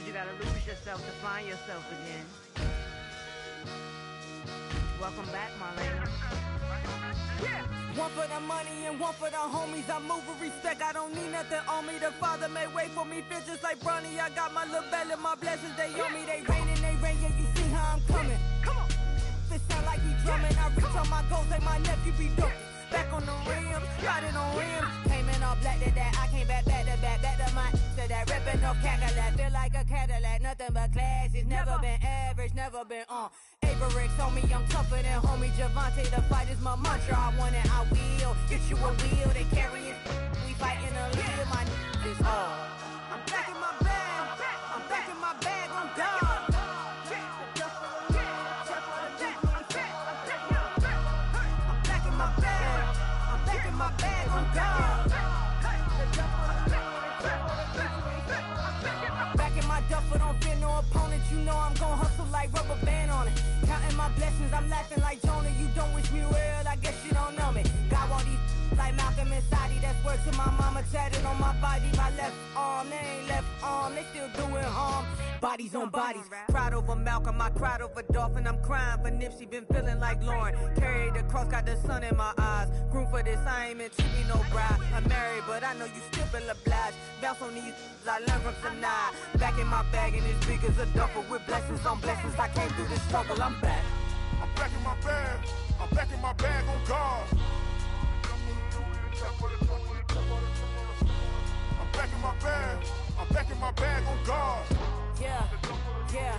you gotta lose yourself to find yourself again. Welcome back, Marlena. Yeah. One for the money and one for the homies. I move with respect, I don't need nothing on me. The Father made way for me, bitch, just like Bronny. I got my little belly, my blessings, they on me. They rain and they rain, yeah, you see how I'm coming. Come on. It sound like he drumming. I reach on my goals like my nephew be dope. Back on the rims, riding on rims. Came in all black to that, I came back to my to that ripping off Cadillac. Feel like a Cadillac, nothing but class. It's never been average, never been on. Averix on me, I'm tougher than homie Javante. The fight is my mantra, I want it, I will. Get you a wheel, they carry it. We fighting a lead, my is all. I'm back in my bag, I'm back in my bag on God. My bag on God. Back in my duffel, don't fear no opponent. You know I'm gon' hustle like rubber band on it. Counting my blessings, I'm laughing like Jonah. You don't wish me well, I guess you don't know me. Got all these like Malcolm and Sadie. That's word to my mama, tatted on my body. My left arm, they ain't left arm, they still doing harm. Bodies on bodies, cried over Malcolm, I cried over Dolphin. I'm crying for Nipsey, been feeling like Lauren. Carried the cross, got the sun in my eyes. Groom for this, I ain't meant to be no bride. I'm married, but I know you still feel obliged. Bounce on these, I learned from Sanaa. Back in my bag, and it's big as a duffel. With blessings on blessings, I came through this struggle, I'm back. I'm back in my bag, I'm back in my bag on God. I'm back in my bag, I'm back in my bag on God. Yeah, yeah.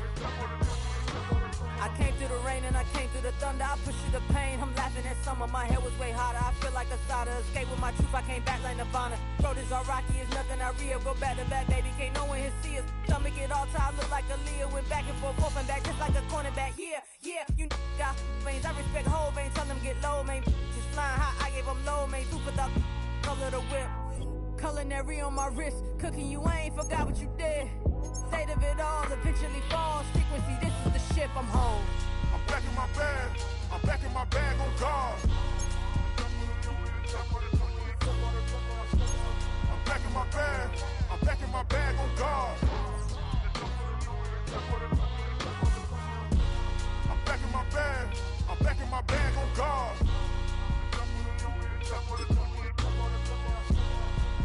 I came through the rain and I came through the thunder. I pushed through the pain, I'm laughing at summer. My head was way hotter, I feel like a starter. Escape with my truth, I came back like Nirvana. Road is all rocky, it's nothing I real. Go back to back, baby, can't no one here see us. Stomach it all tied, look like a Leah. Went back and forth and back, just like a cornerback. Yeah, yeah, you got veins, I respect whole veins. Tell them get low, man. Just flying high, I gave them low, man. Super the color the whip. Culinary on my wrist, cooking you, I ain't forgot what you did. State of it all, eventually falls. Frequency, this is the ship, I'm home. I'm back in my bag, I'm back in my bag on God. I'm back in my bag, I'm back in my bag on God. I'm back in my bag, I'm back in my bag on God.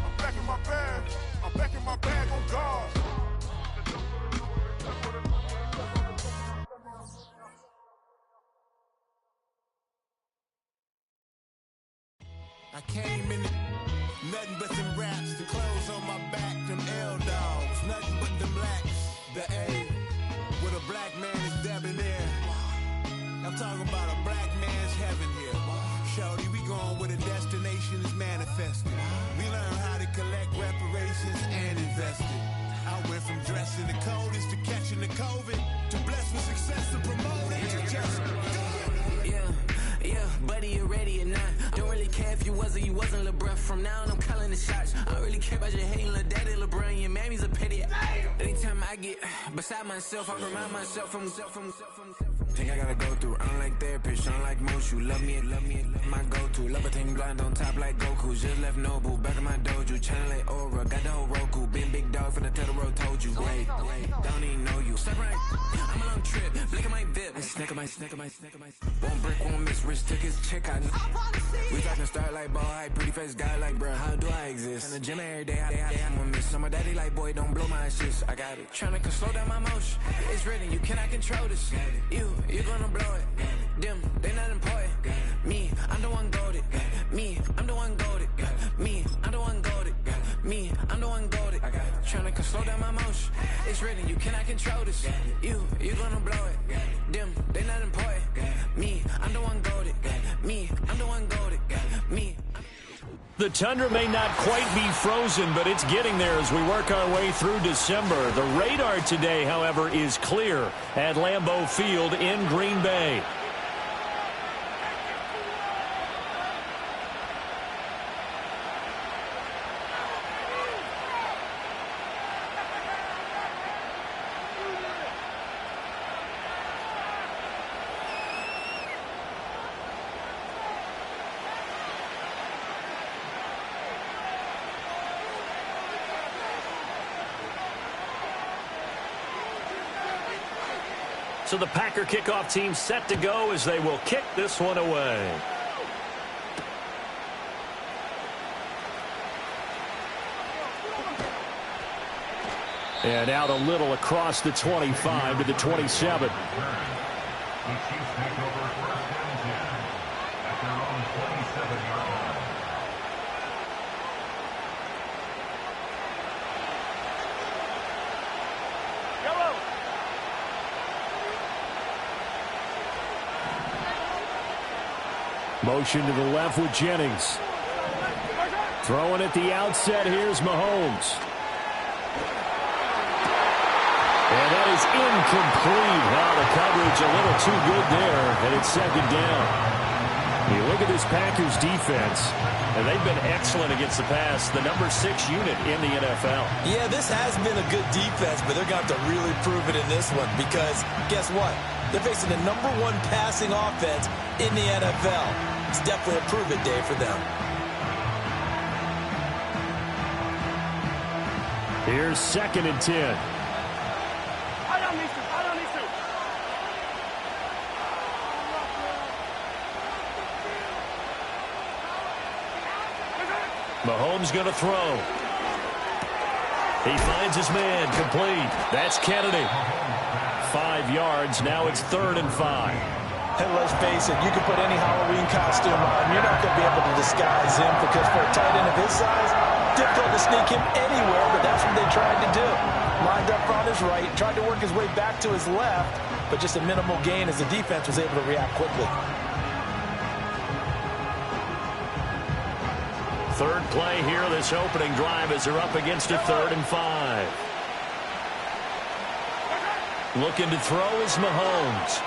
I'm back in my bag, I'm back in my bag on God. I came in nothing but them raps, the clothes on my back, them L-dogs, nothing but them blacks, the A, with a black man is debonair. I'm talking about a black man's heaven here. Shorty, we going where the destination is manifested. We learn how to collect reparations and invest it. I went from dressing the coldest to catching the COVID, to blessed with success to promote it, to just do it. Yeah, buddy, you ready or not? Don't really care if you was or you wasn't LeBron. From now on, I'm calling the shots. I don't really care about your hating little daddy, LeBron. Your mammy's a petty. Anytime I get beside myself, I remind myself from. Think I gotta go through. I don't like therapist, I don't like most. You love me, my go-to. Love a thing blind on top like Goku. Just left Noble, back in my dojo. Channel like Aura, got the whole Roku. Been big dog from the Tether Road, told you. Wait, don't even know you. Step right, I'm a long trip. Blick at my VIP. Snack of my. One brick, one miss. Rich took his check, I know. We talking start like ball hype, pretty face guy like, bruh, how do I exist? In the gym every day, I'm a miss. So my daddy like, boy, don't blow my assist. I got it. Tryna slow down my motion. It's written, you cannot control this. You gonna blow it. Them, they not important. Me, I'm the one golded. Me, I'm the one golded. Me, I'm the one golded. Me, I'm the one golded. Tryna slow down my motion. It's written, you cannot control this. You gonna blow it. Them, they not important. Me, I'm the one golded. Me, I'm the one golded. Me. The tundra may not quite be frozen, but it's getting there as we work our way through December. The radar today, however, is clear at Lambeau Field in Green Bay. So the Packer kickoff team set to go as they will kick this one away. And out a little across the 25 to the 27. Motion to the left with Jennings. Throwing at the outset, here's Mahomes. And that is incomplete. Wow, the coverage a little too good there, and it's second down. You look at this Packers defense, and they've been excellent against the pass, the number 6 unit in the NFL. Yeah, this has been a good defense, but they're going to have to really prove it in this one because guess what? They're facing the number 1 passing offense in the NFL. It's definitely a prove-it day for them. Here's 2nd and 10. Mahomes going to throw. He finds his man, complete. That's Kennedy. 5 yards. Now it's 3rd and 5. Hey, let's face it, you can put any Halloween costume on. You're not going to be able to disguise him because for a tight end of his size, difficult to sneak him anywhere, but that's what they tried to do. Lined up on his right, tried to work his way back to his left, but just a minimal gain as the defense was able to react quickly. 3rd play here, this opening drive as they're up against a 3rd and 5. Looking to throw is Mahomes.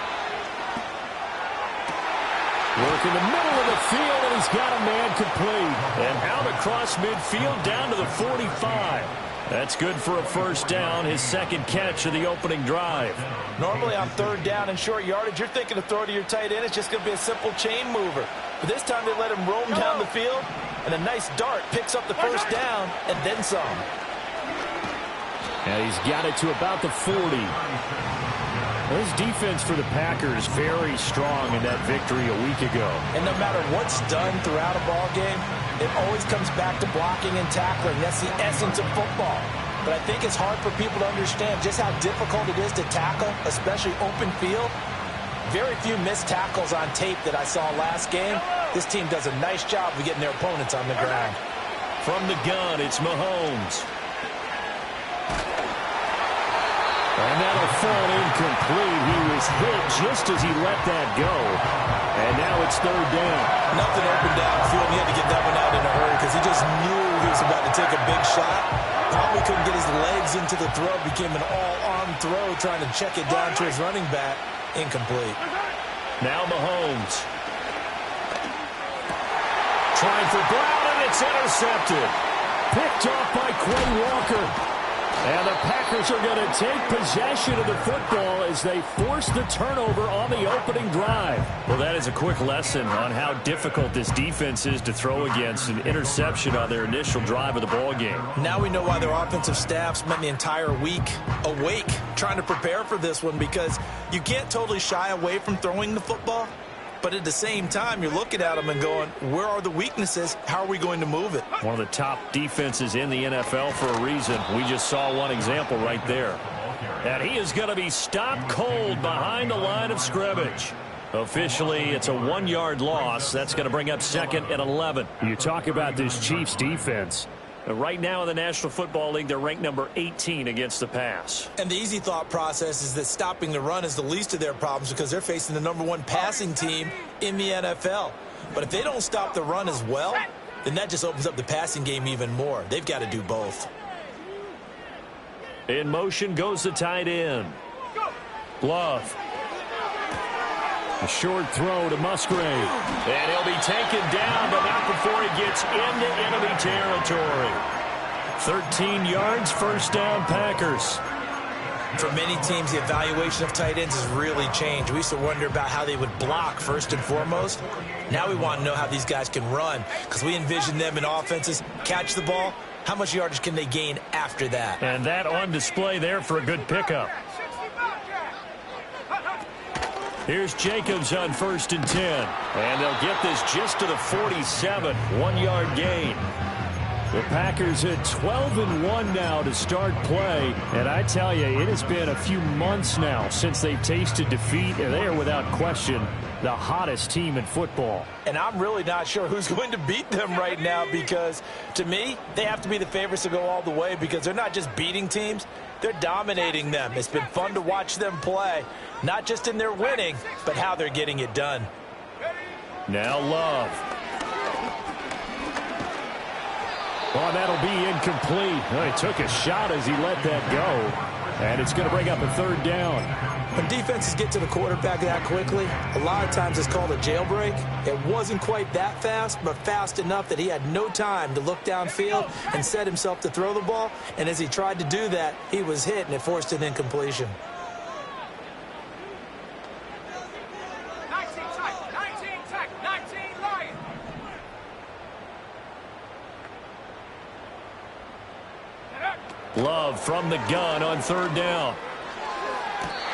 Work in the middle of the field, and he's got a man complete. And out across midfield down to the 45. That's good for a first down, his 2nd catch of the opening drive. Normally on 3rd down and short yardage, you're thinking to throw to your tight end. It's just going to be a simple chain mover. But this time they let him roam down the field, and a nice dart picks up the first down and then some. And he's got it to about the 40. This defense for the Packers very strong in that victory a week ago. And no matter what's done throughout a ball game, it always comes back to blocking and tackling. That's the essence of football. But I think it's hard for people to understand just how difficult it is to tackle, especially open field. Very few missed tackles on tape that I saw last game. This team does a nice job of getting their opponents on the ground. From the gun, it's Mahomes. And that'll fall incomplete. He was hit just as he let that go. And now it's 3rd down. Nothing open downfield. He had to get that one out in a hurry because he just knew he was about to take a big shot. Probably couldn't get his legs into the throw. Became an all-arm throw trying to check it down to his running back. Incomplete. Now Mahomes. Trying for Brown, and it's intercepted. Picked off by Quay Walker. And the Packers are going to take possession of the football as they force the turnover on the opening drive. Well, that is a quick lesson on how difficult this defense is to throw against. An interception on their initial drive of the ball game. Now we know why their offensive staff spent the entire week awake trying to prepare for this one, because you can't totally shy away from throwing the football. But at the same time, you're looking at them and going, where are the weaknesses? How are we going to move it? One of the top defenses in the NFL for a reason. We just saw one example right there. And he is going to be stopped cold behind the line of scrimmage. Officially, it's a 1-yard loss. That's going to bring up 2nd and 11. You talk about this Chiefs defense. Right now in the National Football League, they're ranked number 18 against the pass. And the easy thought process is that stopping the run is the least of their problems because they're facing the number 1 passing team in the NFL. But if they don't stop the run as well, then that just opens up the passing game even more. They've got to do both. In motion goes the tight end. Love. A short throw to Musgrave. And he'll be taken down, but not before he gets into enemy territory. 13 yards, first down, Packers. For many teams, the evaluation of tight ends has really changed. We used to wonder about how they would block first and foremost. Now we want to know how these guys can run, because we envision them in offenses catch the ball. How much yardage can they gain after that? And that on display there for a good pickup. Here's Jacobs on 1st and 10. And they'll get this just to the 47. 1-yard gain. The Packers at 12-1 now to start play. And I tell you, it has been a few months now since they've tasted defeat, and they are without question the hottest team in football. And I'm really not sure who's going to beat them right now, because to me, they have to be the favorites to go all the way, because they're not just beating teams, they're dominating them. It's been fun to watch them play, not just in their winning, but how they're getting it done. Now Love. Oh, that'll be incomplete. Oh, he took a shot as he let that go. And it's going to bring up a 3rd down. When defenses get to the quarterback that quickly, a lot of times it's called a jailbreak. It wasn't quite that fast, but fast enough that he had no time to look downfield and set himself to throw the ball. And as he tried to do that, he was hit, and it forced an incompletion. Love from the gun on 3rd down.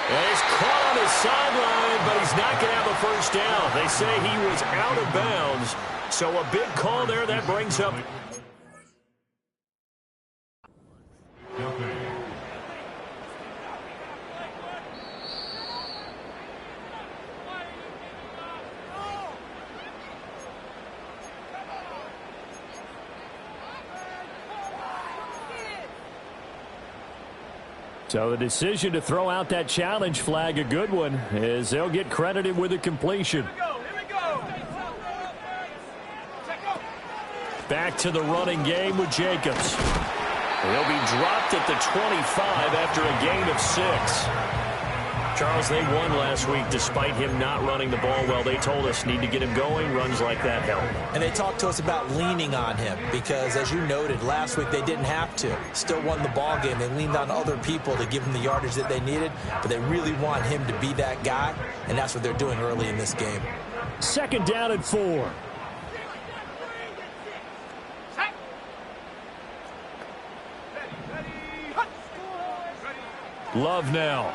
And he's caught on his sideline, but he's not going to have a 1st down. They say he was out of bounds. So a big call there that brings up. So the decision to throw out that challenge flag, a good one, as they'll get credited with a completion. Back to the running game with Jacobs. He'll be dropped at the 25 after a gain of 6. Charles, they won last week despite him not running the ball well. They told us need to get him going. Runs like that help. And they talked to us about leaning on him because, as you noted, last week they didn't have to. Still won the ball game. They leaned on other people to give them the yardage that they needed, but they really want him to be that guy, and that's what they're doing early in this game. 2nd down and 4. Love now.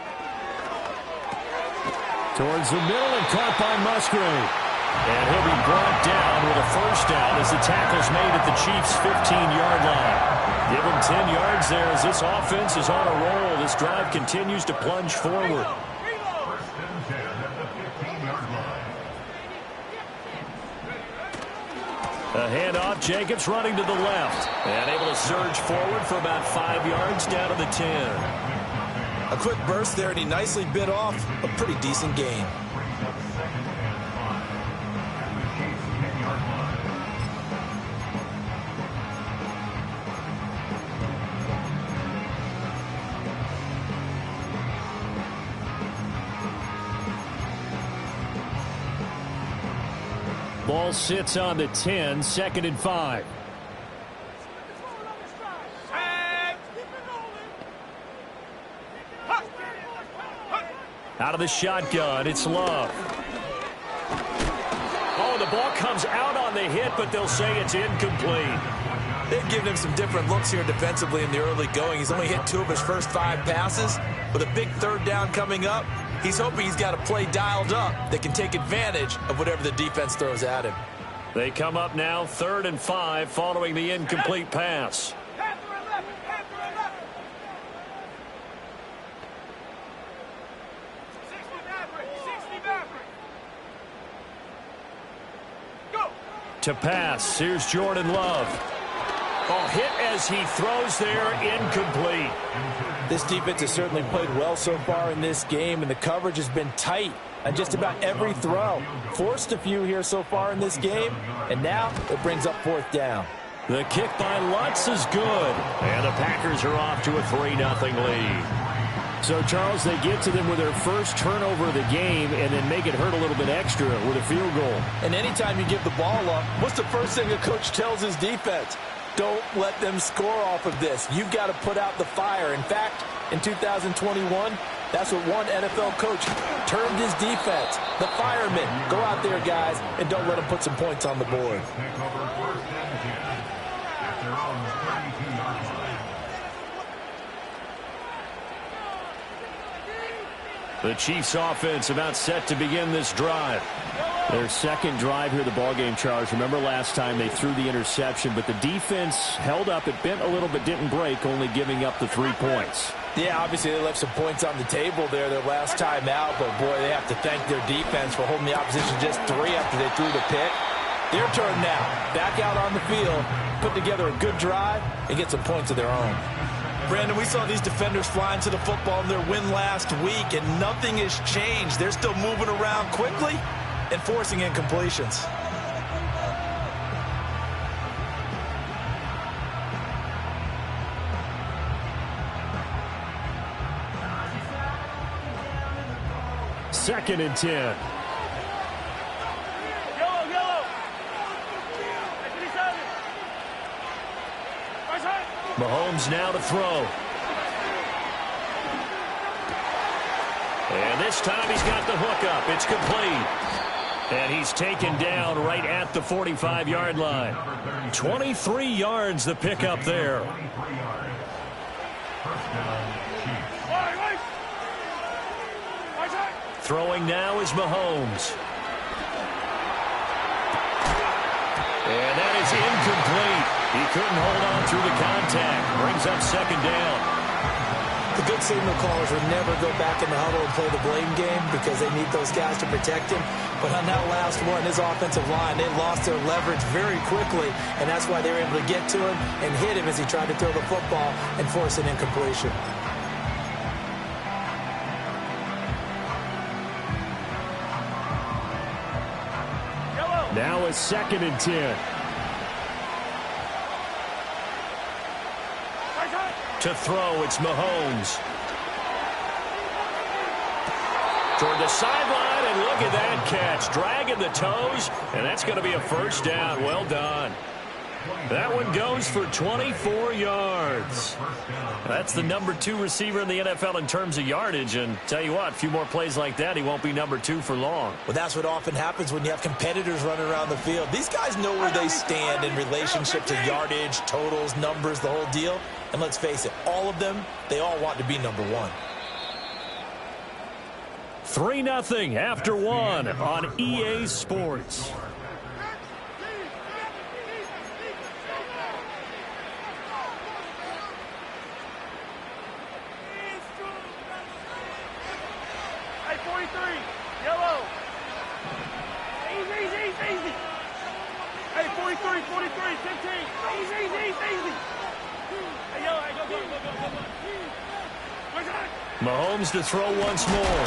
Towards the middle and caught by Musgrave. And he'll be brought down with a 1st down as the tackle's made at the Chiefs' 15-yard line. Give him 10 yards there as this offense is on a roll. This drive continues to plunge forward. A handoff, Jacobs running to the left. And able to surge forward for about 5 yards down to the 10. A quick burst there, and he nicely bit off a pretty decent gain. Ball sits on the 10, 2nd and 5. Out of the shotgun, it's Love. Oh, the ball comes out on the hit, but they'll say it's incomplete. They've given him some different looks here defensively in the early going. He's only hit 2 of his first 5 passes. With a big 3rd down coming up, he's hoping he's got a play dialed up that can take advantage of whatever the defense throws at him. They come up now 3rd and 5 following the incomplete pass. To pass, here's Jordan Love. Oh, hit as he throws there, incomplete. This defense has certainly played well so far in this game, and the coverage has been tight on just about every throw. Forced a few here so far in this game, and now it brings up 4th down. The kick by Lutz is good, and the Packers are off to a 3-0 lead. So, Charles, they get to them with their first turnover of the game and then make it hurt a little bit extra with a field goal. And anytime you give the ball up, what's the first thing a coach tells his defense? Don't let them score off of this. You've got to put out the fire. In fact, in 2021, that's what one NFL coach termed his defense. The firemen. Go out there, guys, and don't let them put some points on the board. The Chiefs offense about set to begin this drive. Their second drive here, the ballgame, Charles. Remember last time they threw the interception, but the defense held up. It bent a little bit, didn't break, only giving up the 3 points. Yeah, obviously they left some points on the table there their last time out, but boy, they have to thank their defense for holding the opposition just 3 after they threw the pick. Their turn now. Back out on the field, put together a good drive, and get some points of their own. Brandon, we saw these defenders flying to the football in their win last week, and nothing has changed. They're still moving around quickly and forcing incompletions. Second and 10. Mahomes now to throw. And this time he's got the hook up. It's complete. And he's taken down right at the 45-yard line. 23 yards the pickup there. Throwing now is Mahomes. And that is incomplete. He couldn't hold on through the contact. Brings up second down. The good signal callers would never go back in the huddle and play the blame game because they need those guys to protect him. But on that last one, his offensive line, they lost their leverage very quickly, and that's why they were able to get to him and hit him as he tried to throw the football and force an incompletion. Now a second and 10. To throw, it's Mahomes. Toward the sideline, and look at that catch. Dragging the toes, and that's going to be a first down. Well done. That one goes for 24 yards. That's the number 2 receiver in the NFL in terms of yardage. And tell you what, a few more plays like that, he won't be number 2 for long. Well, that's what often happens when you have competitors running around the field. These guys know where they stand in relationship to yardage, totals, numbers, the whole deal. And let's face it, all of them, they all want to be number 1. 3-0 after 1 on EA Sports. Mahomes to throw once more.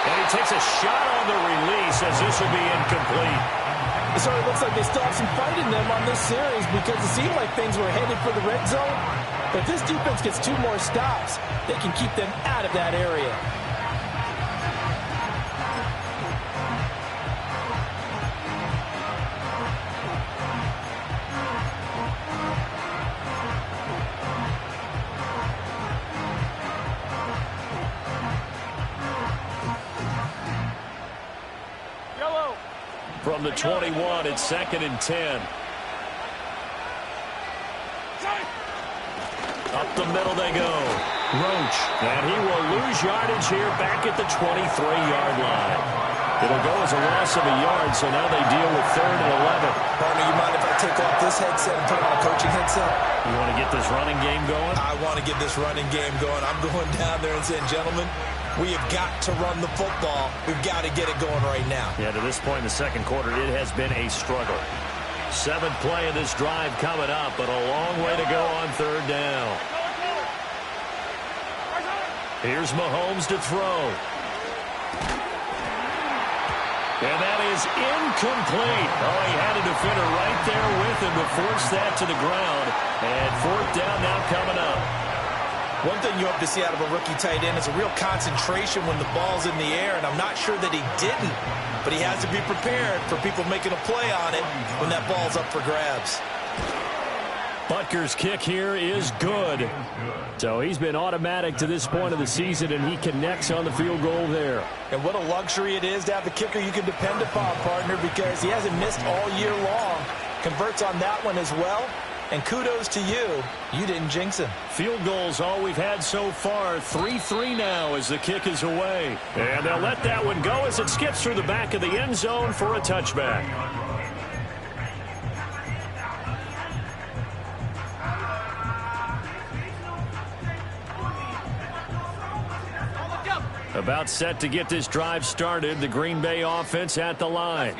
And he takes a shot on the release as this will be incomplete. It sort of looks like they still have some fight in them on this series because it seemed like things were headed for the red zone. But if this defense gets 2 more stops, they can keep them out of that area. From the 21, it's second and 10. Up the middle they go. Roach. And he will lose yardage here back at the 23-yard line. It'll go as a loss of a yard, so now they deal with 3rd and 11. Partner, you mind if I take off this headset and put on a coaching headset? You want to get this running game going? I want to get this running game going. I'm going down there and saying, gentlemen, we have got to run the football. We've got to get it going right now. Yeah, to this point in the second quarter, it has been a struggle. 7th play of this drive coming up, but a long way to go on 3rd down. Here's Mahomes to throw. And that is incomplete. Oh, he had a defender right there with him to force that to the ground. And 4th down now coming up. One thing you hope to see out of a rookie tight end is a real concentration when the ball's in the air, and I'm not sure that he didn't, but he has to be prepared for people making a play on it when that ball's up for grabs. Butker's kick here is good. So he's been automatic to this point of the season, and he connects on the field goal there. And what a luxury it is to have a kicker you can depend upon, partner, because he hasn't missed all year long. Converts on that one as well. And kudos to you. You didn't jinx him. Field goals all we've had so far. 3-3 now as the kick is away. And they'll let that one go as it skips through the back of the end zone for a touchback. About set to get this drive started. The Green Bay offense at the line.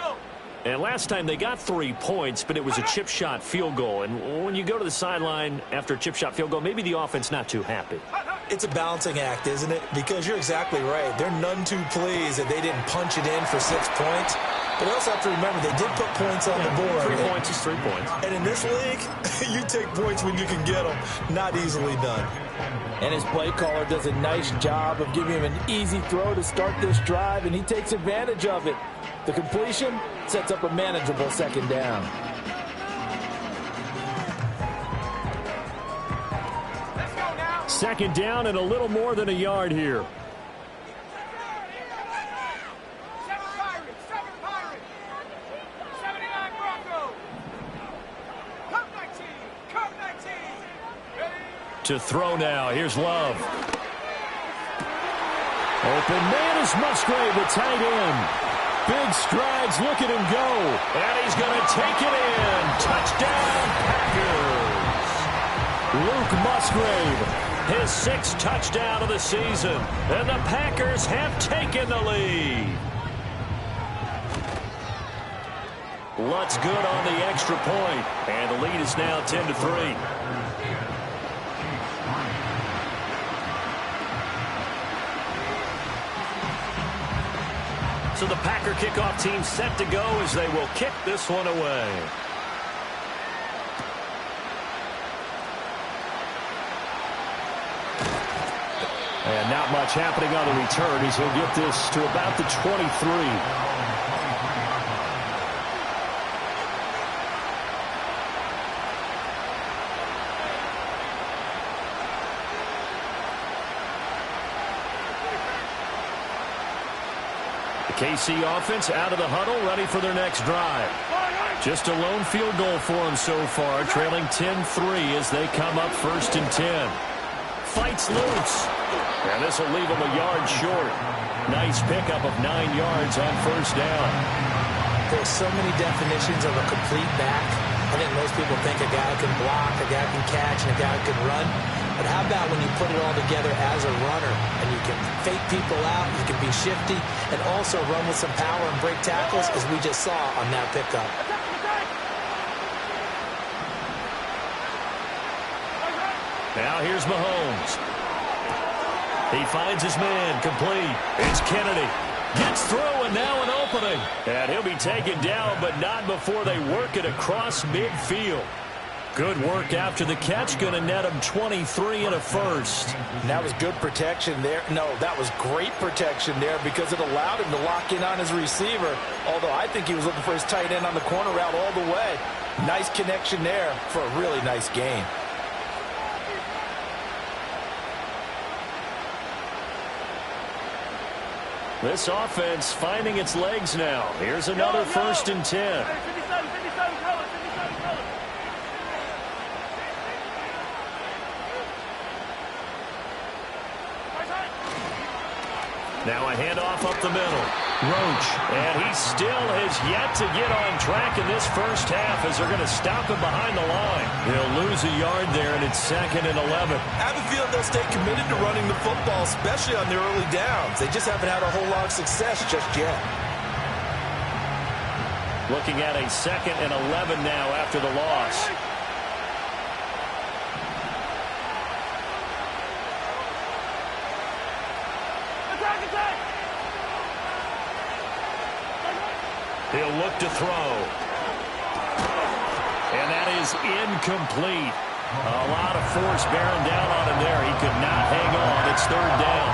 And last time they got 3 points, but it was a chip shot field goal. And when you go to the sideline after a chip shot field goal, maybe the offense not too happy. It's a balancing act, isn't it? Because you're exactly right. They're none too pleased that they didn't punch it in for 6 points. But you also have to remember they did put points on the board. 3 points is 3 points. And in this league, you take points when you can get them. Not easily done. And his play caller does a nice job of giving him an easy throw to start this drive, and he takes advantage of it. The completion sets up a manageable second down. Second down and a little more than a yard here. To throw now. Here's Love. Open man is Musgrave, the tight end. Big strides, look at him go. And he's going to take it in. Touchdown, Packers. Luke Musgrave, his 6th touchdown of the season. And the Packers have taken the lead. Lutz good on the extra point. And the lead is now 10-3. So the Packer kickoff team set to go as they will kick this one away. And not much happening on the return as he'll get this to about the 23. KC offense out of the huddle, ready for their next drive. Just a lone field goal for them so far, trailing 10-3 as they come up 1st and 10. Fights loose, and this will leave them a yard short. Nice pickup of 9 yards on 1st down. There's so many definitions of a complete back. I think most people think a guy can block, a guy can catch, and a guy can run. But how about when you put it all together as a runner and you can fake people out, you can be shifty, and also run with some power and break tackles, as we just saw on that pickup. Now here's Mahomes. He finds his man, complete. It's Kennedy. Gets through, and now an opening. And he'll be taken down, but not before they work it across midfield. Good work after the catch, going to net him 23 and a 1st. And that was good protection there. No, that was great protection there because it allowed him to lock in on his receiver, although I think he was looking for his tight end on the corner route all the way. Nice connection there for a really nice gain. This offense finding its legs now. Here's another 1st and 10. Now a handoff up the middle. Roach, and he still has yet to get on track in this 1st half as they're going to stop him behind the line. He'll lose a yard there, and it's 2nd and 11. I have a feeling they'll stay committed to running the football, especially on their early downs. They just haven't had a whole lot of success just yet. Looking at a 2nd and 11 now after the loss. He'll look to throw. And that is incomplete. A lot of force bearing down on him there. He could not hang on. It's 3rd down.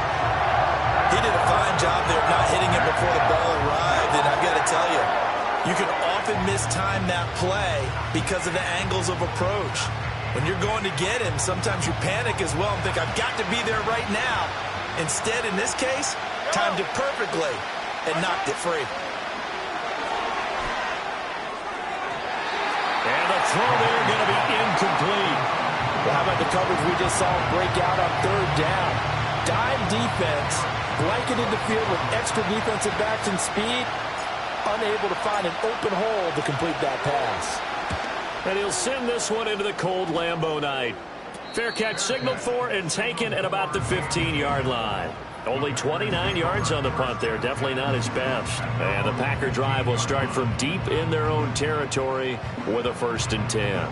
He did a fine job there not hitting it before the ball arrived. And I've got to tell you, you can often mistime that play because of the angles of approach. When you're going to get him, sometimes you panic as well and think, I've got to be there right now. Instead, in this case, timed it perfectly and knocked it free. And the throw there going to be incomplete. Well, how about the coverage we just saw break out on third down? Dime defense, blanketed the field with extra defensive backs and speed, unable to find an open hole to complete that pass. And he'll send this one into the cold Lambeau night. Fair catch signaled for and taken at about the 15-yard line. Only 29 yards on the punt there. Definitely not his best. And the Packer drive will start from deep in their own territory with a 1st and 10.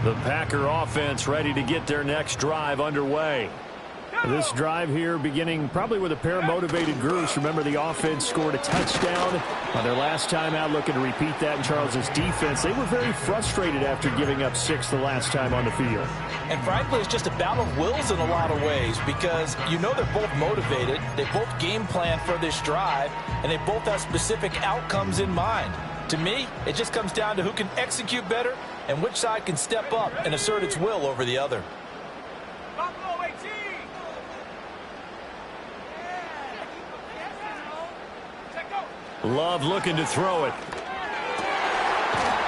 The Packer offense ready to get their next drive underway. This drive here beginning probably with a pair of motivated groups. Remember, the offense scored a touchdown on their last time out, looking to repeat that in Charles's defense. They were very frustrated after giving up 6 the last time on the field. And frankly, it's just a battle of wills in a lot of ways because you know they're both motivated. They both game plan for this drive, and they both have specific outcomes in mind. To me, it just comes down to who can execute better and which side can step up and assert its will over the other. Love looking to throw it.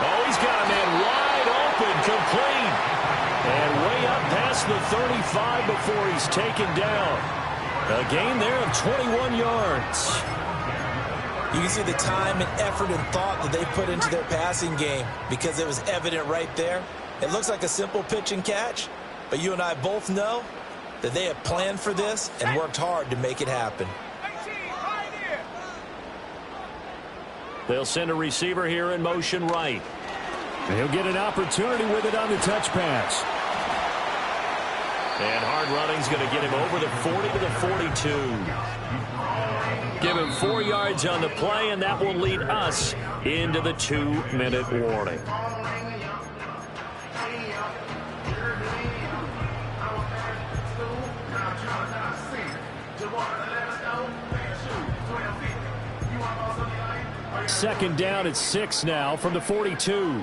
Oh, he's got a man wide open, complete. And way up past the 35 before he's taken down. A gain there of 21 yards. You can see the time and effort and thought that they put into their passing game because it was evident right there. It looks like a simple pitch and catch, but you and I both know that they have planned for this and worked hard to make it happen. They'll send a receiver here in motion right. And he'll get an opportunity with it on the touch pass. And hard running's going to get him over the 40 to the 42. Give him 4 yards on the play, and that will lead us into the 2-minute warning. Second down at 6 now from the 42.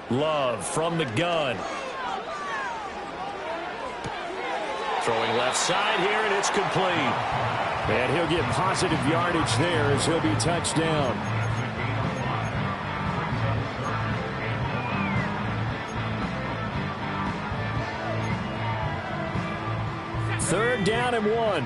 Love from the gun. Throwing left side here, and it's complete. And he'll get positive yardage there as he'll be touched down. Third down and 1.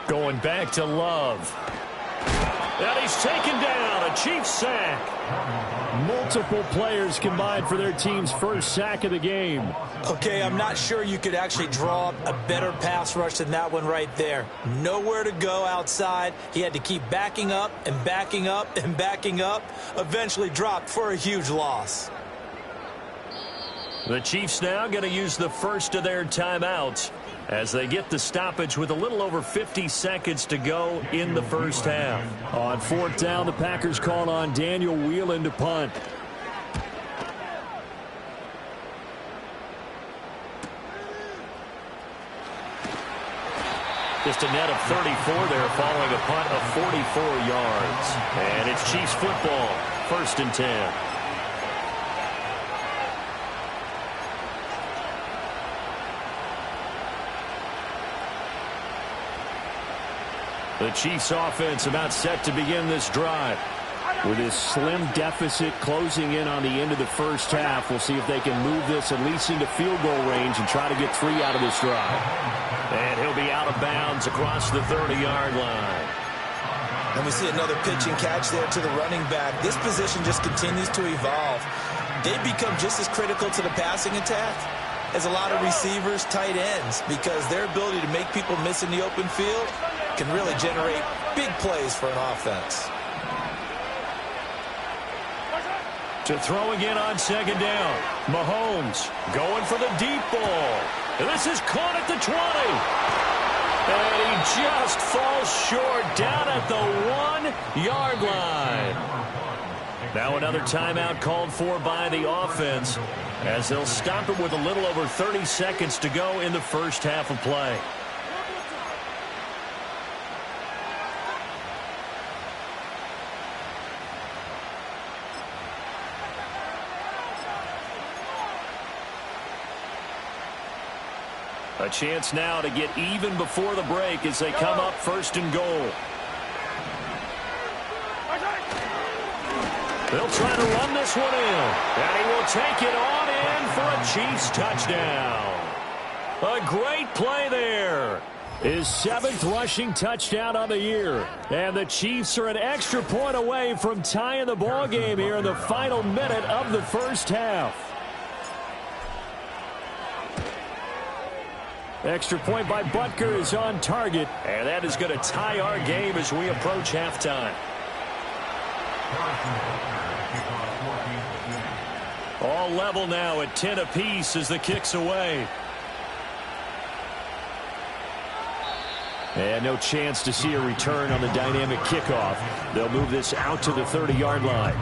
Going back to Love. And he's taken down. A Chiefs sack. Multiple players combined for their team's first sack of the game. Okay, I'm not sure you could actually draw up a better pass rush than that one right there. Nowhere to go outside. He had to keep backing up and backing up and backing up. Eventually dropped for a huge loss. The Chiefs now going to use the first of their timeouts as they get the stoppage with a little over 50 seconds to go in the first half. On fourth down, the Packers call on Daniel Whelan to punt. Just a net of 34 there following a punt of 44 yards. And it's Chiefs football, 1st and 10. The Chiefs offense about set to begin this drive. With this slim deficit closing in on the end of the first half, we'll see if they can move this at least into field goal range and try to get 3 out of this drive. And he'll be out of bounds across the 30-yard line. And we see another pitch and catch there to the running back. This position just continues to evolve. They become just as critical to the passing attack as a lot of receivers, tight ends, because their ability to make people miss in the open field can really generate big plays for an offense. To throw again on second down. Mahomes going for the deep ball. And this is caught at the 20. And he just falls short down at the 1-yard line. Now another timeout called for by the offense as they'll stop it with a little over 30 seconds to go in the first half of play. A chance now to get even before the break as they come up first and goal. They'll try to run this one in, and he will take it on in for a Chiefs touchdown. A great play there. His 7th rushing touchdown on the year. And the Chiefs are an extra point away from tying the ball game here in the final minute of the first half. Extra point by Butker is on target, and that is going to tie our game as we approach halftime. All level now at 10 apiece as the kick's away. And no chance to see a return on the dynamic kickoff. They'll move this out to the 30-yard line.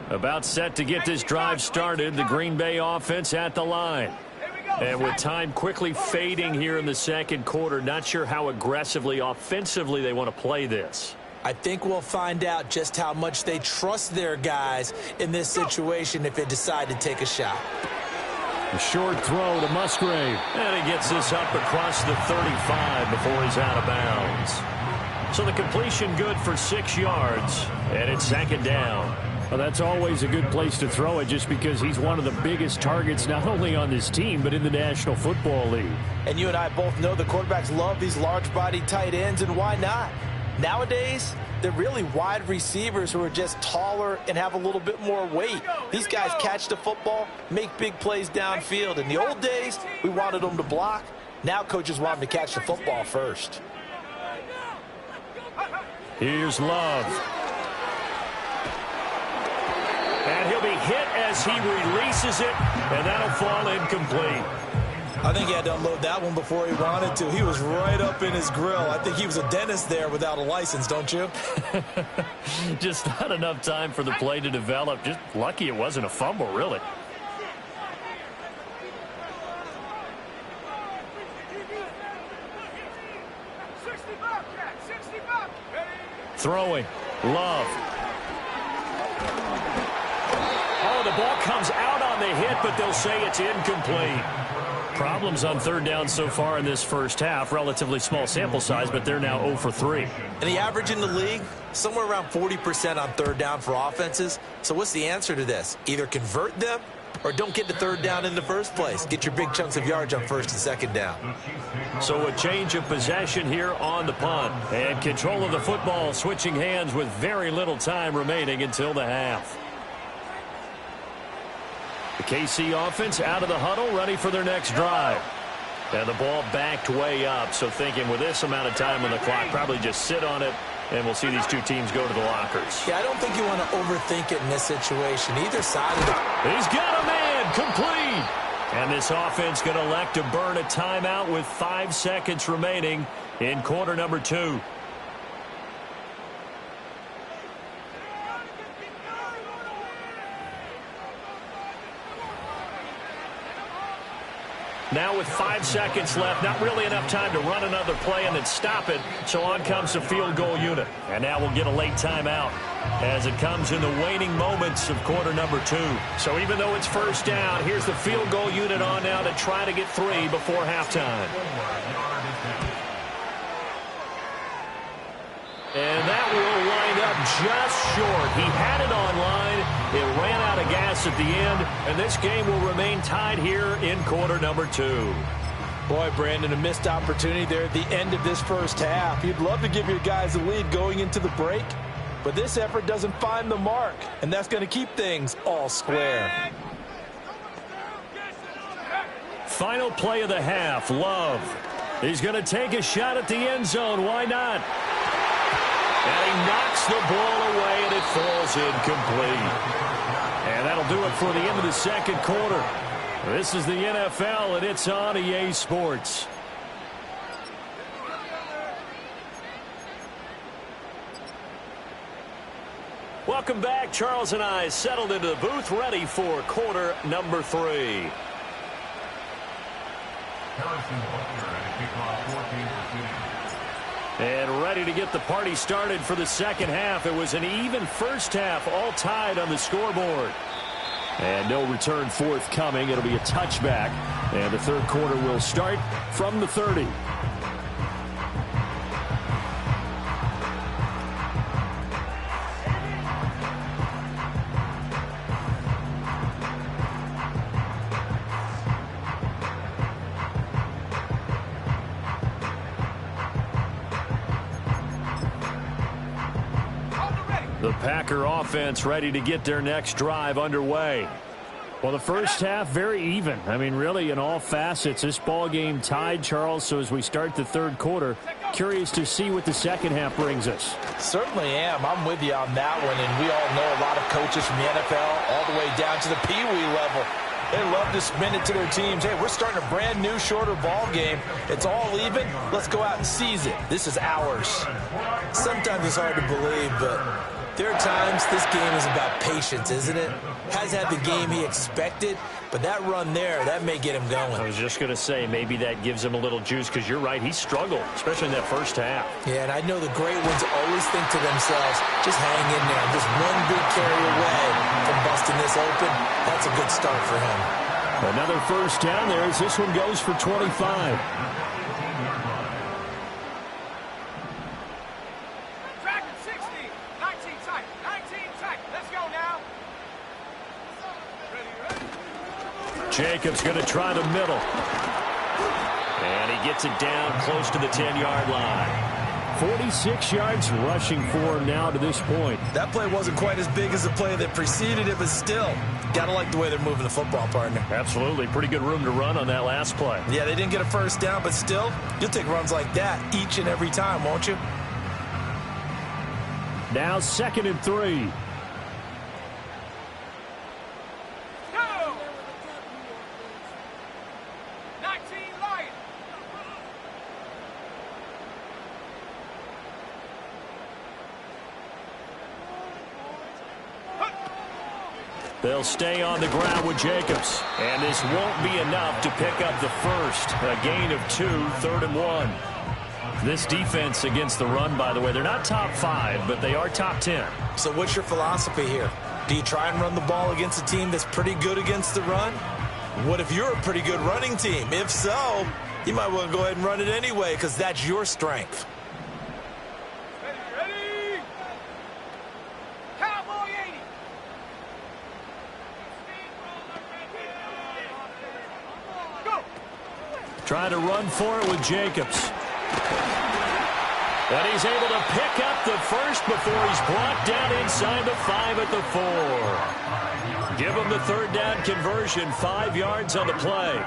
About set to get this drive started. The Green Bay offense at the line. And with time quickly fading here in the second quarter, not sure how aggressively, offensively they want to play this. I think we'll find out just how much they trust their guys in this situation if they decide to take a shot. A short throw to Musgrave. And he gets this up across the 35 before he's out of bounds. So the completion good for 6 yards. And it's second down. Well, that's always a good place to throw it just because he's one of the biggest targets not only on this team but in the National Football League. And you and I both know the quarterbacks love these large-bodied tight ends, and why not? Nowadays, they're really wide receivers who are just taller and have a little bit more weight. These guys catch the football, make big plays downfield. In the old days, we wanted them to block. Now coaches want them to catch the football first. Here's Love. And he'll be hit as he releases it, and that'll fall incomplete. I think he had to unload that one before he wanted to. He was right up in his grill. I think he was a dentist there without a license, don't you? Just not enough time for the play to develop. Just lucky it wasn't a fumble, really. Throwing. Love. Oh, the ball comes out on the hit, but they'll say it's incomplete. Problems on third down so far in this first half. Relatively small sample size, but they're now 0 for 3. And the average in the league, somewhere around 40% on third down for offenses. So what's the answer to this? Either convert them or don't get to third down in the first place. Get your big chunks of yards on first and second down. So a change of possession here on the punt. And control of the football switching hands with very little time remaining until the half. The KC offense out of the huddle, ready for their next drive. And the ball backed way up, so thinking with this amount of time on the clock, probably just sit on it, and we'll see these two teams go to the lockers. Yeah, I don't think you want to overthink it in this situation. Either side of it. He's got a man, complete. And this offense going to elect to burn a timeout with 5 seconds remaining in quarter number 2. Now with 5 seconds left, not really enough time to run another play and then stop it. So on comes the field goal unit. And now we'll get a late timeout as it comes in the waning moments of quarter number 2. So even though it's first down, here's the field goal unit on now to try to get 3 before halftime. And that will wind up just short. He had it on line. It ran out of gas at the end, and this game will remain tied here in quarter number 2. Boy, Brandon, a missed opportunity there at the end of this first half. You'd love to give your guys a lead going into the break, but this effort doesn't find the mark, and that's going to keep things all square. Final play of the half, Love. He's going to take a shot at the end zone. Why not? And he knocks the ball away, and it falls incomplete. And that'll do it for the end of the second quarter. This is the NFL, and it's on EA Sports. Welcome back. Charles and I settled into the booth, ready for quarter number 3. And ready to get the party started for the second half. It was an even first half, all tied on the scoreboard. And no return forthcoming. It'll be a touchback. And the third quarter will start from the 30. The Packer offense ready to get their next drive underway. Well, the first half, very even. I mean, really, in all facets, this ball game tied, Charles. So as we start the third quarter, curious to see what the second half brings us. Certainly am. I'm with you on that one. And we all know a lot of coaches from the NFL all the way down to the Pee-wee level. They love to spin it to their teams. Hey, we're starting a brand new, shorter ball game. It's all even. Let's go out and seize it. This is ours. Sometimes it's hard to believe, but there are times this game is about patience, isn't it? Has had the game he expected, but that run there, that may get him going. I was just going to say, maybe that gives him a little juice, because you're right, he struggled, especially in that first half. Yeah, and I know the great ones always think to themselves, just hang in there. Just one big carry away from busting this open. That's a good start for him. Another first down there as this one goes for 25. Jacobs going to try the middle. And he gets it down close to the 10-yard line. 46 yards rushing for him now to this point. That play wasn't quite as big as the play that preceded it, but still, got to like the way they're moving the football, partner. Absolutely. Pretty good room to run on that last play. Yeah, they didn't get a first down, but still, you'll take runs like that each and every time, won't you? Now 2nd and 3. They'll stay on the ground with Jacobs. And this won't be enough to pick up the first. A gain of 2, 3rd and 1. This defense against the run, by the way, they're not top 5, but they are top 10. So what's your philosophy here? Do you try and run the ball against a team that's pretty good against the run? What if you're a pretty good running team? If so, you might want to go ahead and run it anyway, because that's your strength. Trying to run for it with Jacobs. And he's able to pick up the first before he's brought down inside the 5 at the 4. Give him the 3rd down conversion, 5 yards on the play.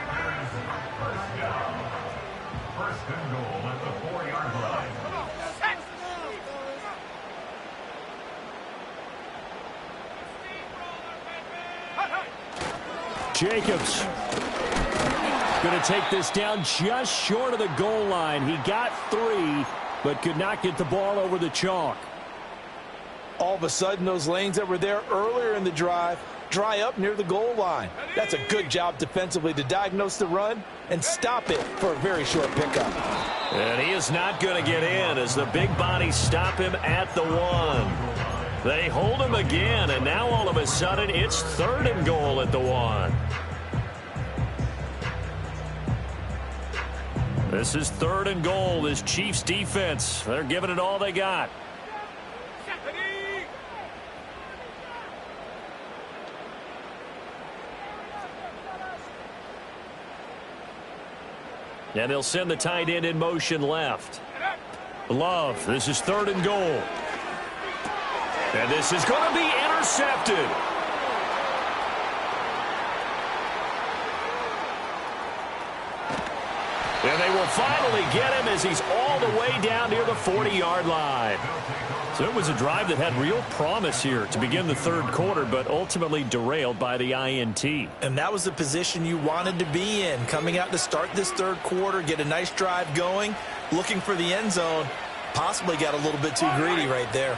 Jacobs going to take this down just short of the goal line. He got 3, but could not get the ball over the chalk. All of a sudden, those lanes that were there earlier in the drive dry up near the goal line. That's a good job defensively to diagnose the run and stop it for a very short pickup. And he is not going to get in as the big bodies stop him at the 1. They hold him again, and now all of a sudden it's 3rd and goal at the 1. This is 3rd and goal. This Chiefs defense, they're giving it all they got. And they'll send the tight end in motion left. Love, this is 3rd and goal. And this is going to be intercepted. And they will finally get him as he's all the way down near the 40-yard line. So it was a drive that had real promise here to begin the third quarter, but ultimately derailed by the INT. And that was the position you wanted to be in, coming out to start this third quarter, get a nice drive going, looking for the end zone. Possibly got a little bit too greedy right there.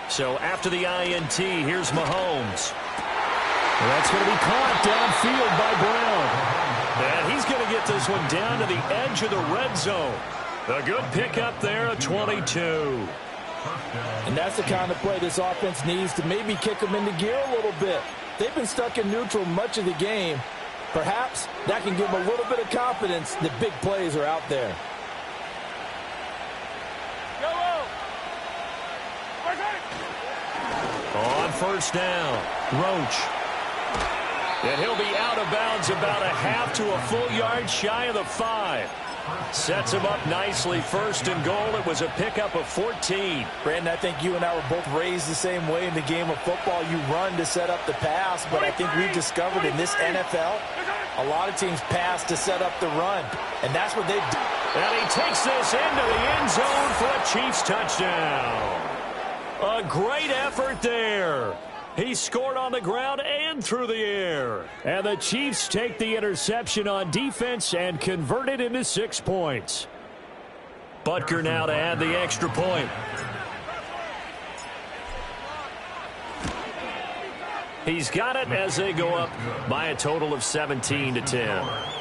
So after the INT, here's Mahomes. Well, that's going to be caught downfield by Brown. And he's going to get this one down to the edge of the red zone. A good pickup there at 22. And that's the kind of play this offense needs to maybe kick them into gear a little bit. They've been stuck in neutral much of the game. Perhaps that can give them a little bit of confidence that big plays are out there. On first down, Roach. And he'll be out of bounds about a half to a full yard shy of the 5. Sets him up nicely. First and goal. It was a pickup of 14. Brandon, I think you and I were both raised the same way in the game of football. You run to set up the pass, but I think we've discovered in this NFL, a lot of teams pass to set up the run, and that's what they've done. And he takes this into the end zone for a Chiefs touchdown. A great effort there. He scored on the ground and through the air. And the Chiefs take the interception on defense and convert it into 6 points. Butker now to add the extra point. He's got it as they go up by a total of 17-10.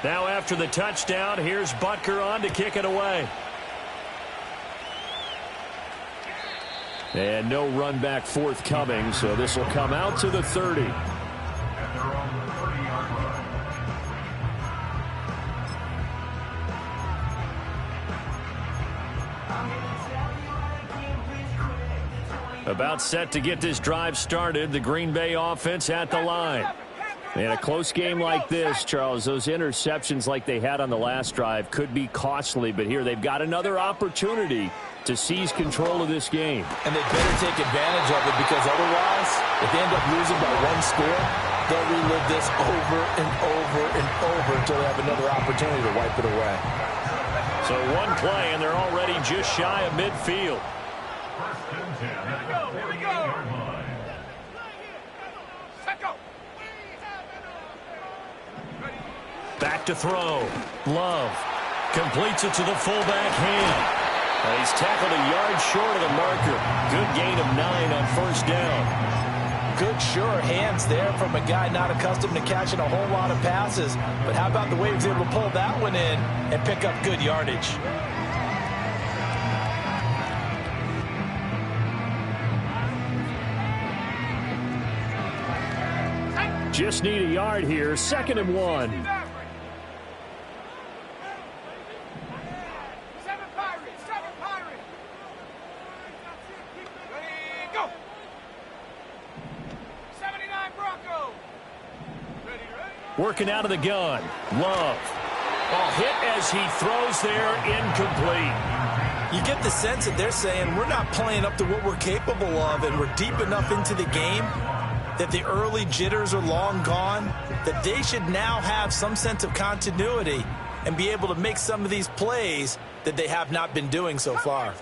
Now after the touchdown, here's Butker on to kick it away. And no run back forthcoming, so this will come out to the 30. About set to get this drive started, the Green Bay offense at the line. In a close game like this, Charles, those interceptions like they had on the last drive could be costly, but here they've got another opportunity to seize control of this game. And they better take advantage of it, because otherwise, if they end up losing by 1 score, they'll relive this over and over and over until they have another opportunity to wipe it away. So one play, and they're already just shy of midfield. Back to throw. Love completes it to the fullback hand. And he's tackled a yard short of the marker. Good gain of 9 on first down. Good, sure hands there from a guy not accustomed to catching a whole lot of passes. But how about the way he was able to pull that one in and pick up good yardage? Just need a yard here. 2nd and 1. Working out of the gun. Love. Hit as he throws there, incomplete. You get the sense that they're saying we're not playing up to what we're capable of, and we're deep enough into the game that the early jitters are long gone, that they should now have some sense of continuity and be able to make some of these plays that they have not been doing so far.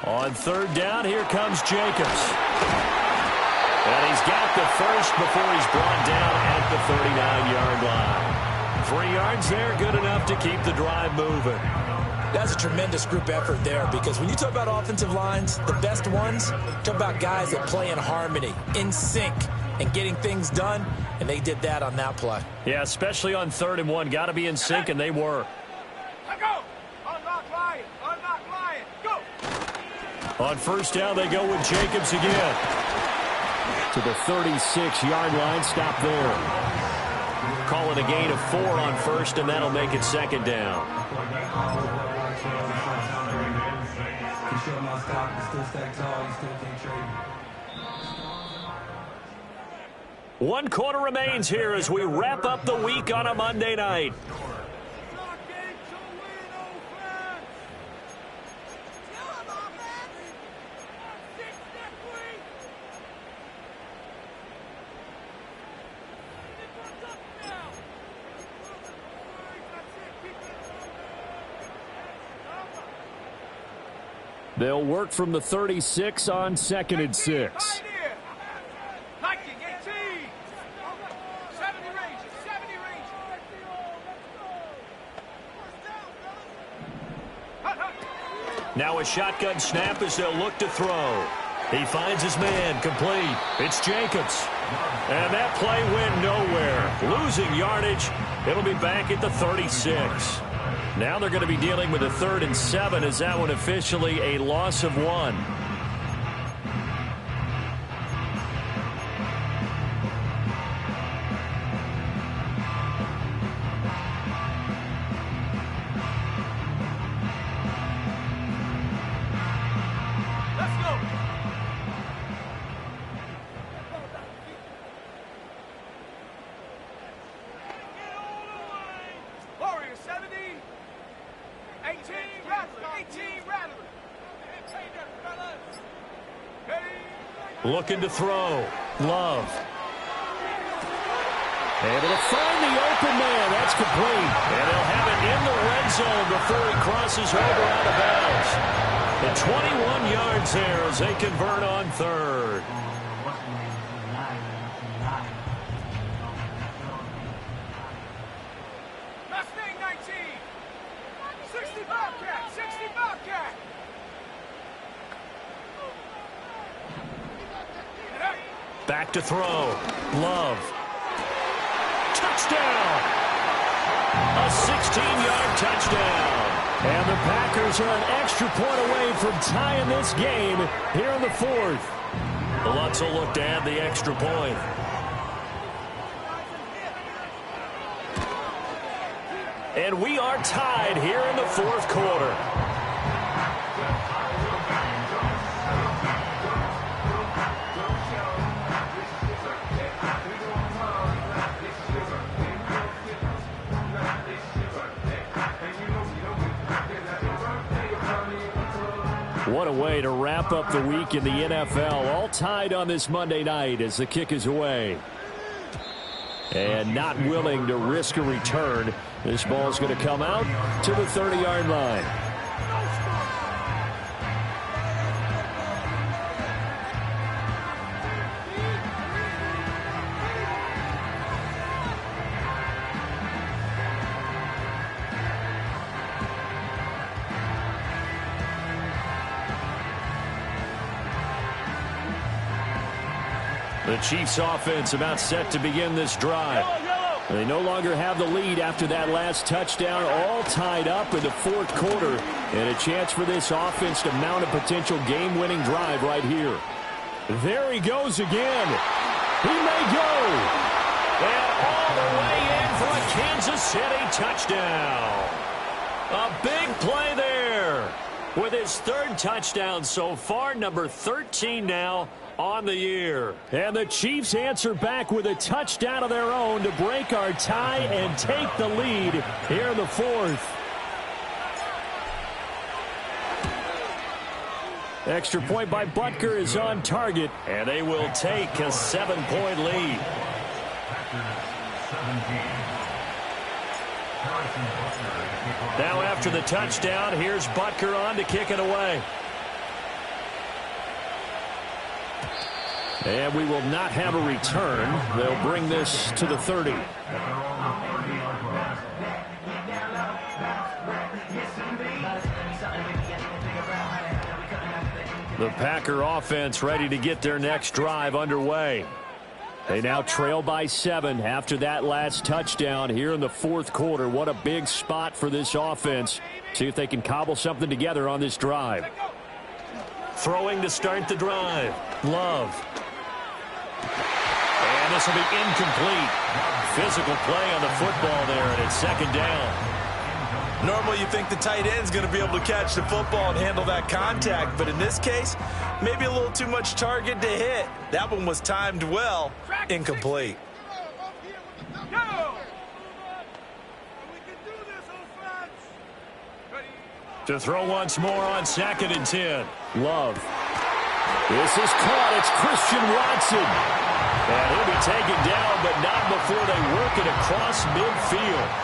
On 3rd down, here comes Jacobs. And he's got the first before he's brought down at the 39-yard line. 3 yards there, good enough to keep the drive moving. That's a tremendous group effort there, because when you talk about offensive lines, the best ones, talk about guys that play in harmony, in sync, and getting things done, and they did that on that play. Yeah, especially on 3rd and 1. Got to be in sync, and they were. On first down, they go with Jacobs again. To the 36-yard line, stop there. Call it a gain of 4 on first, and that'll make it 2nd down. You still my stock, you still stack tall, you still can't trade me. 1 quarter remains here as we wrap up the week on a Monday night. They'll work from the 36 on 2nd and 6. Now a shotgun snap as they'll look to throw. He finds his man, complete. It's Jacobs. And that play went nowhere. Losing yardage. It'll be back at the 36. Now they're going to be dealing with a 3rd and 7 as that one officially a loss of 1. Looking to throw. Love. Able to find the open man. That's complete. And he'll have it in the red zone before he crosses over out of bounds. At 21 yards there as they convert on 3rd. Mustang 19. 60 Bobcat. 60 Bobcat. Back to throw. Love. Touchdown! A 16-yard touchdown. And the Packers are an extra point away from tying this game here in the 4th. The Lutz will look to add the extra point. And we are tied here in the 4th quarter. What a way to wrap up the week in the NFL. All tied on this Monday night as the kick is away. And not willing to risk a return. This ball's going to come out to the 30-yard line. The Chiefs offense about set to begin this drive. They no longer have the lead after that last touchdown, all tied up in the 4th quarter, and a chance for this offense to mount a potential game-winning drive right here. There he goes again. He may go. And all the way in for a Kansas City touchdown. A big play there with his 3rd touchdown so far, number 13 now on the year. And the Chiefs answer back with a touchdown of their own to break our tie and take the lead here in the 4th. Extra point by Butker is on target, and they will take a 7-point lead. Now after the touchdown, here's Butker on to kick it away. And we will not have a return. They'll bring this to the 30. The Packer offense ready to get their next drive underway. They now trail by 7 after that last touchdown here in the 4th quarter. What a big spot for this offense. See if they can cobble something together on this drive. Throwing to start the drive. Love. And this will be incomplete. Physical play on the football there, and it's 2nd down. Normally you think the tight end's going to be able to catch the football and handle that contact, but in this case, maybe a little too much target to hit. That one was timed well, incomplete. To throw once more on 2nd and 10. Love. This is caught. It's Christian Watson. And he'll be taken down, but not before they work it across midfield.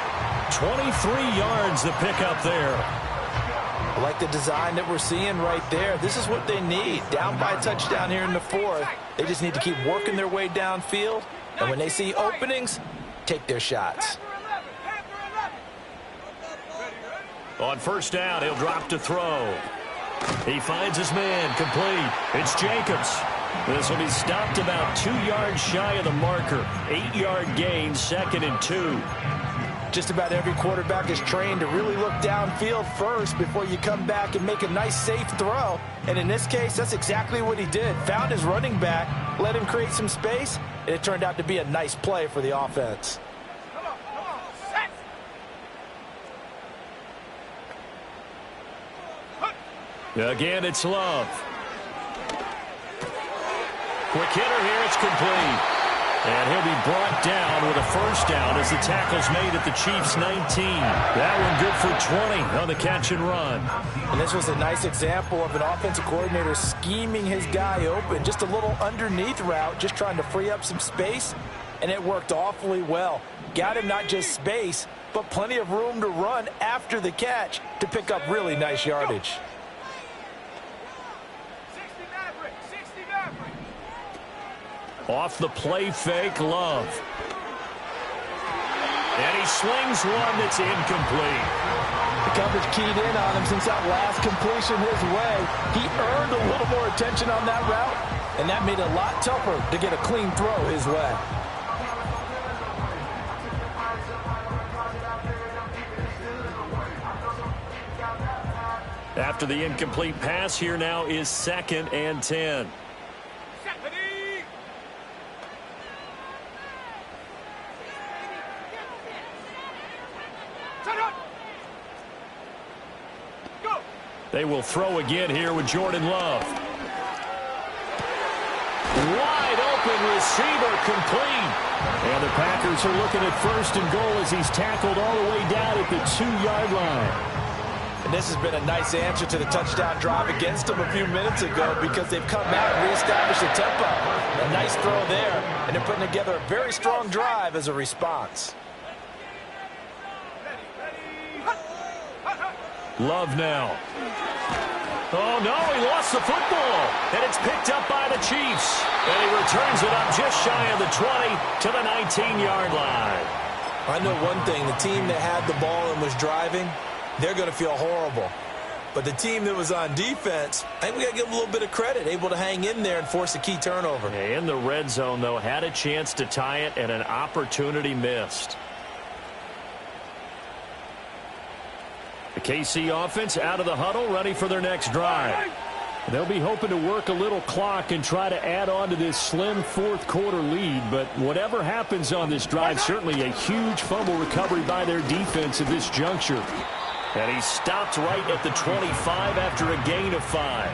23 yards to pick up there. I like the design that we're seeing right there. This is what they need. Down by a touchdown here in the 4th. They just need to keep working their way downfield. And when they see openings, take their shots. On 1st down, he'll drop to throw. He finds his man, complete. It's Jacobs. This will be stopped about 2 yards shy of the marker. 8-yard gain, 2nd and 2. Just about every quarterback is trained to really look downfield first before you come back and make a nice, safe throw. And in this case, that's exactly what he did. Found his running back, let him create some space, and it turned out to be a nice play for the offense. Again, it's Love. Quick hitter here, it's complete. And he'll be brought down with a 1st down as the tackle's made at the Chiefs' 19. That one good for 20 on the catch and run. And this was a nice example of an offensive coordinator scheming his guy open. Just a little underneath route, just trying to free up some space, and it worked awfully well. Got him not just space, but plenty of room to run after the catch to pick up really nice yardage. Off the play fake, Love. And he slings one that's incomplete. The coverage keyed in on him since that last completion his way. He earned a little more attention on that route, and that made it a lot tougher to get a clean throw his way. After the incomplete pass, here now is 2nd and 10. They will throw again here with Jordan Love. Wide open receiver, complete. And the Packers are looking at 1st and goal as he's tackled all the way down at the 2-yard line. And this has been a nice answer to the touchdown drive against them a few minutes ago because they've come out and reestablished the tempo. A nice throw there, and they're putting together a very strong drive as a response. Love now. Oh, no, he lost the football. And it's picked up by the Chiefs. And he returns it up just shy of the 20 to the 19-yard line. I know one thing. The team that had the ball and was driving, they're going to feel horrible. But the team that was on defense, I think we got to give them a little bit of credit, able to hang in there and force a key turnover. In the red zone, though, had a chance to tie it and an opportunity missed. The KC offense out of the huddle, ready for their next drive. They'll be hoping to work a little clock and try to add on to this slim 4th quarter lead. But whatever happens on this drive, certainly a huge fumble recovery by their defense at this juncture. And he stopped right at the 25 after a gain of 5.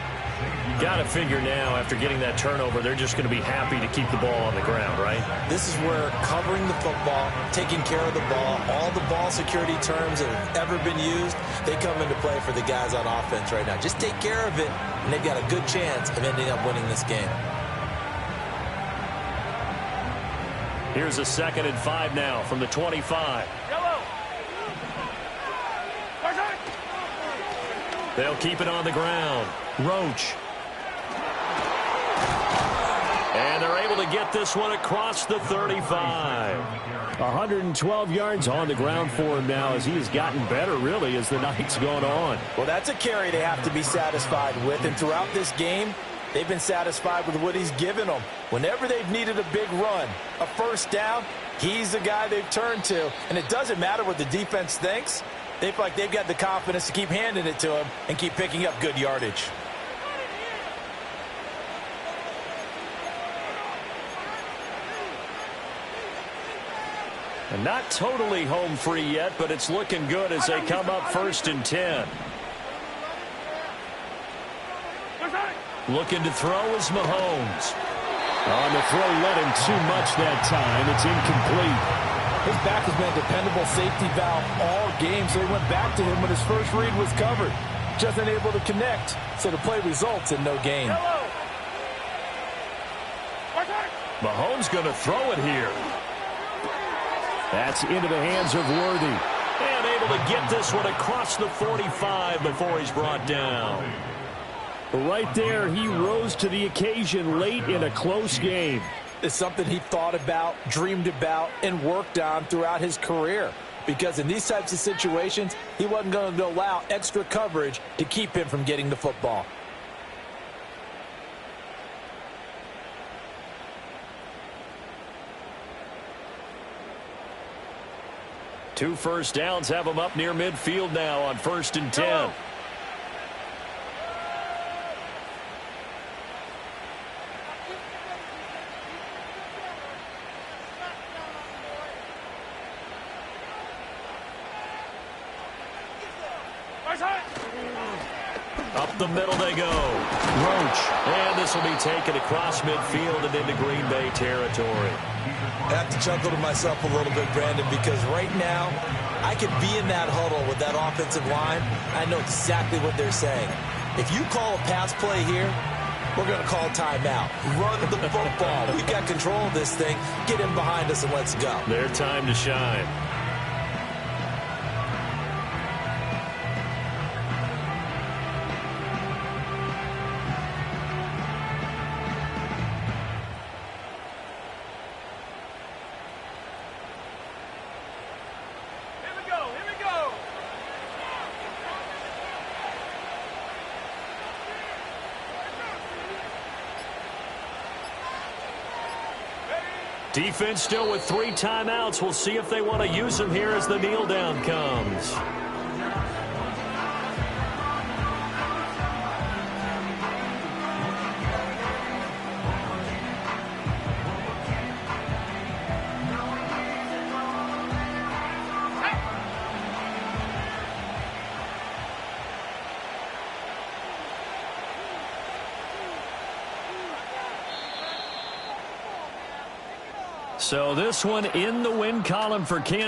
Got to figure now, after getting that turnover, they're just going to be happy to keep the ball on the ground, right? This is where covering the football, taking care of the ball, all the ball security terms that have ever been used, they come into play for the guys on offense right now. Just take care of it, and they've got a good chance of ending up winning this game. Here's a 2nd and 5 now from the 25. They'll keep it on the ground. Roach. And they're able to get this one across the 35. 112 yards on the ground for him now as he has gotten better, really, as the night's gone on. Well, that's a carry they have to be satisfied with. And throughout this game, they've been satisfied with what he's given them. Whenever they've needed a big run, a 1st down, he's the guy they've turned to. And it doesn't matter what the defense thinks. They feel like they've got the confidence to keep handing it to him and keep picking up good yardage. And not totally home free yet, but it's looking good as they come up 1st and 10. Looking to throw is Mahomes. On the throw, led him too much that time. It's incomplete. His back has been a dependable safety valve all game, so he went back to him when his first read was covered. Just unable to connect, so the play results in no gain. Mahomes going to throw it here. That's into the hands of Worthy. And able to get this one across the 45 before he's brought down. Right there, he rose to the occasion late in a close game. It's something he thought about, dreamed about, and worked on throughout his career. Because in these types of situations, he wasn't going to allow extra coverage to keep him from getting the football. Two first downs have him up near midfield now on 1st and 10. Up the middle they go. Roach. And this will be taken across midfield and into Green Bay territory. I have to chuckle to myself a little bit, Brandon, because right now I could be in that huddle with that offensive line. I know exactly what they're saying. If you call a pass play here, we're going to call timeout. Run the football. We've got control of this thing. Get in behind us and let's go. Their time to shine. Defense still with 3 timeouts. We'll see if they want to use them here as the kneel down comes. So this one in the win column for Kansas.